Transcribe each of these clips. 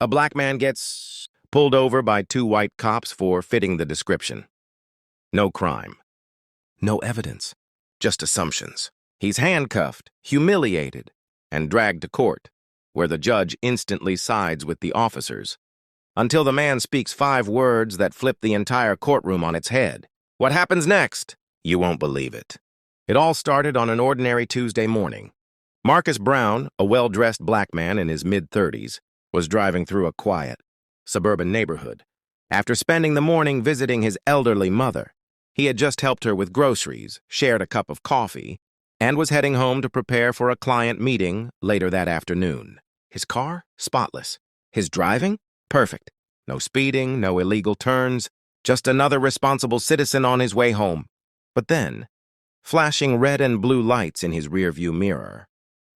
A black man gets pulled over by two white cops for fitting the description. No crime. No evidence. Just assumptions. He's handcuffed, humiliated, and dragged to court, where the judge instantly sides with the officers, until the man speaks 5 words that flip the entire courtroom on its head. What happens next? You won't believe it. It all started on an ordinary Tuesday morning. Marcus Brown, a well-dressed black man in his mid-30s, was driving through a quiet, suburban neighborhood. After spending the morning visiting his elderly mother, he had just helped her with groceries, shared a cup of coffee, and was heading home to prepare for a client meeting later that afternoon. His car? Spotless. His driving? Perfect. No speeding, no illegal turns, just another responsible citizen on his way home. But then, flashing red and blue lights in his rearview mirror,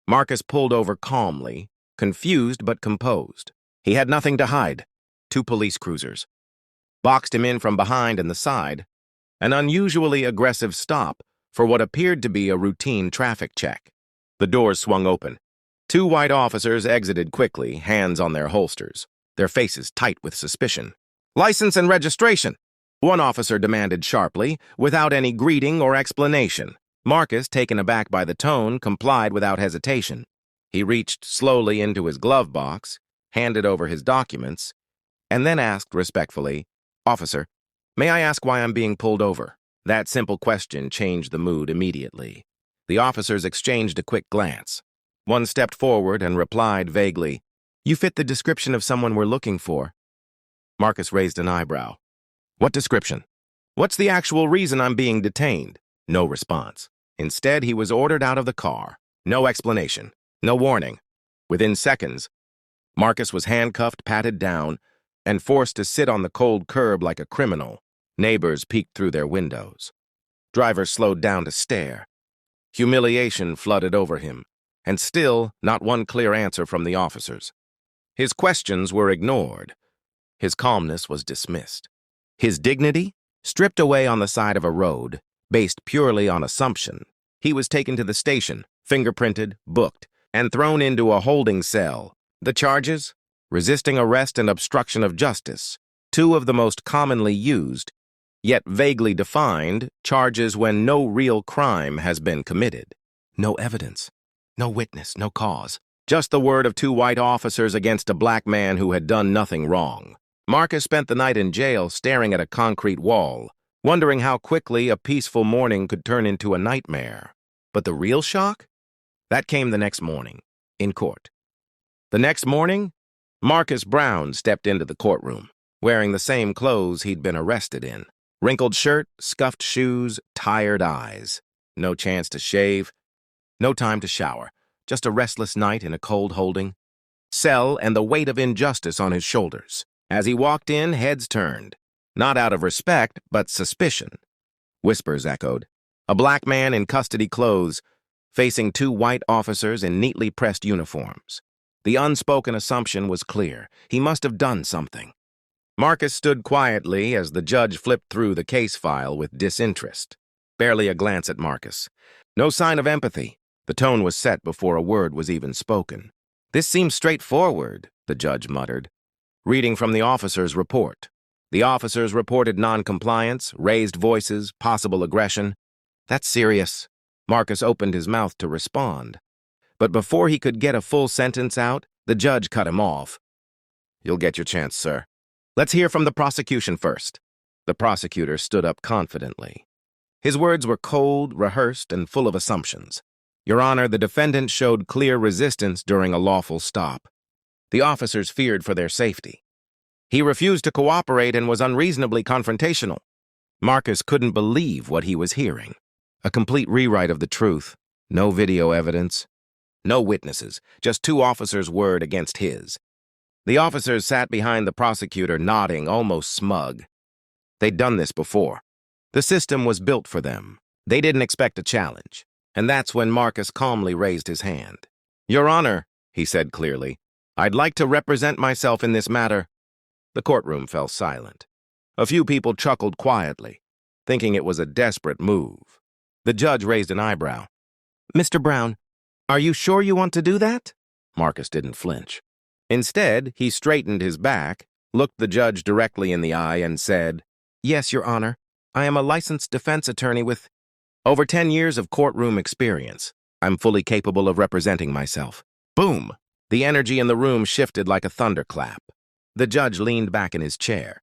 Marcus pulled over calmly, confused but composed. He had nothing to hide. 2 police cruisers boxed him in from behind and the side, an unusually aggressive stop for what appeared to be a routine traffic check. The doors swung open. 2 white officers exited quickly, hands on their holsters, their faces tight with suspicion. "License and registration," one officer demanded sharply, without any greeting or explanation. Marcus, taken aback by the tone, complied without hesitation. He reached slowly into his glove box, handed over his documents, and then asked respectfully, "Officer, may I ask why I'm being pulled over?" That simple question changed the mood immediately. The officers exchanged a quick glance. One stepped forward and replied vaguely, "You fit the description of someone we're looking for." Marcus raised an eyebrow. "What description? What's the actual reason I'm being detained?" No response. Instead, he was ordered out of the car. No explanation. No warning. Within seconds, Marcus was handcuffed, patted down, and forced to sit on the cold curb like a criminal. Neighbors peeked through their windows. Drivers slowed down to stare. Humiliation flooded over him, and still not one clear answer from the officers. His questions were ignored. His calmness was dismissed. His dignity stripped away on the side of a road, based purely on assumption. He was taken to the station, fingerprinted, booked, and thrown into a holding cell. The charges? Resisting arrest and obstruction of justice, 2 of the most commonly used, yet vaguely defined, charges when no real crime has been committed. No evidence, no witness, no cause. Just the word of 2 white officers against a black man who had done nothing wrong. Marcus spent the night in jail staring at a concrete wall, wondering how quickly a peaceful morning could turn into a nightmare. But the real shock? That came the next morning, in court. The next morning, Marcus Brown stepped into the courtroom, wearing the same clothes he'd been arrested in. Wrinkled shirt, scuffed shoes, tired eyes. No chance to shave, no time to shower. Just a restless night in a cold holding cell and the weight of injustice on his shoulders. As he walked in, heads turned, not out of respect, but suspicion. Whispers echoed. A black man in custody clothes, facing 2 white officers in neatly pressed uniforms. The unspoken assumption was clear. He must have done something. Marcus stood quietly as the judge flipped through the case file with disinterest. Barely a glance at Marcus. No sign of empathy. The tone was set before a word was even spoken. "This seems straightforward," the judge muttered, reading from the officer's report. The officers reported non-compliance, raised voices, possible aggression. "That's serious." Marcus opened his mouth to respond. But before he could get a full sentence out, the judge cut him off. "You'll get your chance, sir. Let's hear from the prosecution first." The prosecutor stood up confidently. His words were cold, rehearsed, and full of assumptions. "Your Honor, the defendant showed clear resistance during a lawful stop. The officers feared for their safety. He refused to cooperate and was unreasonably confrontational." Marcus couldn't believe what he was hearing. A complete rewrite of the truth. No video evidence. No witnesses. Just 2 officers' word against his. The officers sat behind the prosecutor, nodding, almost smug. They'd done this before. The system was built for them. They didn't expect a challenge. And that's when Marcus calmly raised his hand. "Your Honor," he said clearly, "I'd like to represent myself in this matter." The courtroom fell silent. A few people chuckled quietly, thinking it was a desperate move. The judge raised an eyebrow. "Mr. Brown, are you sure you want to do that?" Marcus didn't flinch. Instead, he straightened his back, looked the judge directly in the eye, and said, "Yes, Your Honor. I am a licensed defense attorney with over 10 years of courtroom experience. I'm fully capable of representing myself." Boom! The energy in the room shifted like a thunderclap. The judge leaned back in his chair.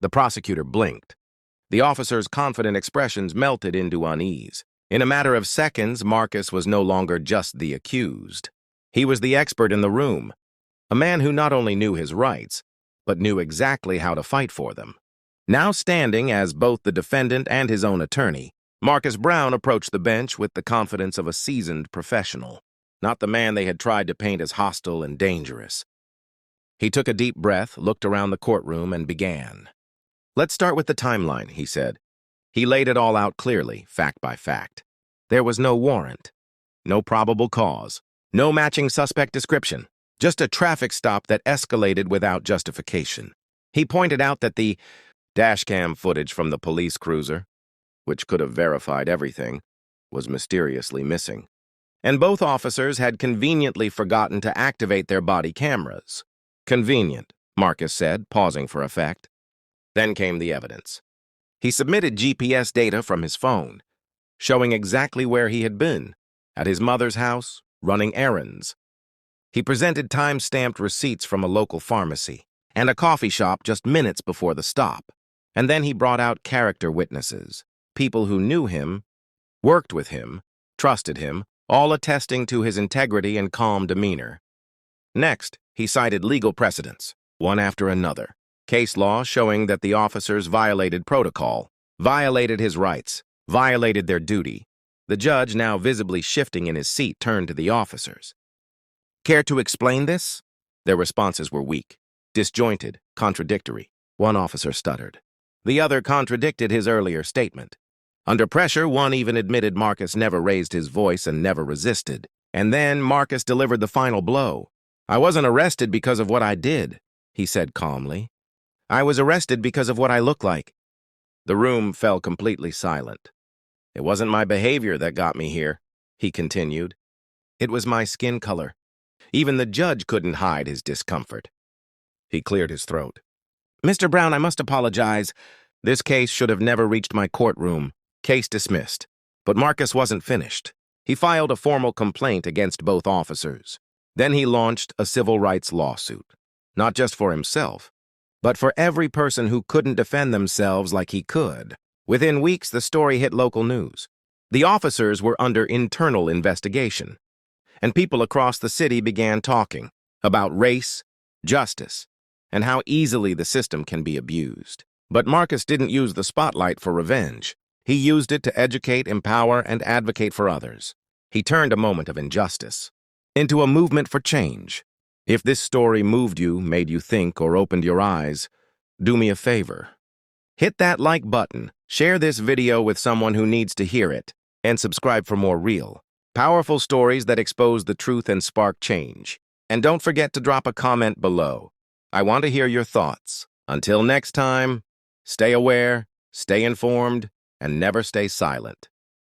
The prosecutor blinked. The officer's confident expressions melted into unease. In a matter of seconds, Marcus was no longer just the accused. He was the expert in the room, a man who not only knew his rights, but knew exactly how to fight for them. Now standing as both the defendant and his own attorney, Marcus Brown approached the bench with the confidence of a seasoned professional, not the man they had tried to paint as hostile and dangerous. He took a deep breath, looked around the courtroom, and began. "Let's start with the timeline," he said. He laid it all out clearly, fact by fact. There was no warrant, no probable cause, no matching suspect description, just a traffic stop that escalated without justification. He pointed out that the dashcam footage from the police cruiser, which could have verified everything, was mysteriously missing. And both officers had conveniently forgotten to activate their body cameras. "Convenient," Marcus said, pausing for effect. Then came the evidence. He submitted GPS data from his phone, showing exactly where he had been, at his mother's house, running errands. He presented time-stamped receipts from a local pharmacy and a coffee shop just minutes before the stop. And then he brought out character witnesses, people who knew him, worked with him, trusted him, all attesting to his integrity and calm demeanor. Next, he cited legal precedents, one after another. Case law showing that the officers violated protocol, violated his rights, violated their duty. The judge, now visibly shifting in his seat, turned to the officers. "Care to explain this?" Their responses were weak, disjointed, contradictory. One officer stuttered. The other contradicted his earlier statement. Under pressure, one even admitted Marcus never raised his voice and never resisted. And then Marcus delivered the final blow. "I wasn't arrested because of what I did," he said calmly. "I was arrested because of what I look like." The room fell completely silent. "It wasn't my behavior that got me here," he continued. "It was my skin color." Even the judge couldn't hide his discomfort. He cleared his throat. "Mr. Brown, I must apologize. This case should have never reached my courtroom. Case dismissed." But Marcus wasn't finished. He filed a formal complaint against both officers. Then he launched a civil rights lawsuit, not just for himself, but for every person who couldn't defend themselves like he could. Within weeks, the story hit local news. The officers were under internal investigation, and people across the city began talking about race, justice, and how easily the system can be abused. But Marcus didn't use the spotlight for revenge. He used it to educate, empower, and advocate for others. He turned a moment of injustice into a movement for change. If this story moved you, made you think, or opened your eyes, do me a favor. Hit that like button, share this video with someone who needs to hear it, and subscribe for more real, powerful stories that expose the truth and spark change. And don't forget to drop a comment below. I want to hear your thoughts. Until next time, stay aware, stay informed, and never stay silent.